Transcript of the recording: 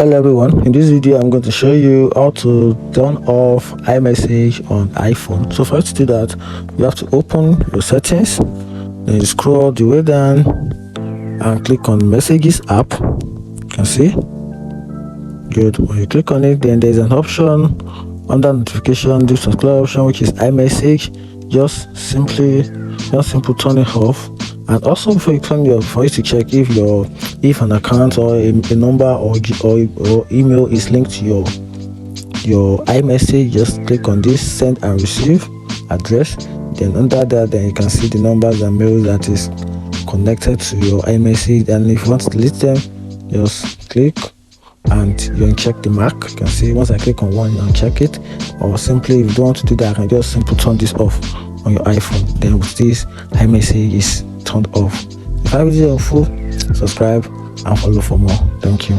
Hello everyone, in this video I'm going to show you how to turn off iMessage on iPhone. So first to do that, you have to open your settings, then you scroll the way down and click on Messages app. You can see. Good. When you click on it, then there's an option under notification, this particular option which is iMessage. Just simple turn it off. And also before you turn your for you to check if an account or a number or email is linked to your iMessage, just click on this send and receive address. Then under that, then you can see the numbers and mails that is connected to your iMessage. And if you want to delete them, just click and you uncheck the mark. You can see once I click on one, you uncheck it. Or simply, if you don't want to do that, I can just simply turn this off on your iPhone. Then with this, iMessage is turned off. If I was helpful, subscribe and follow for more. Thank you.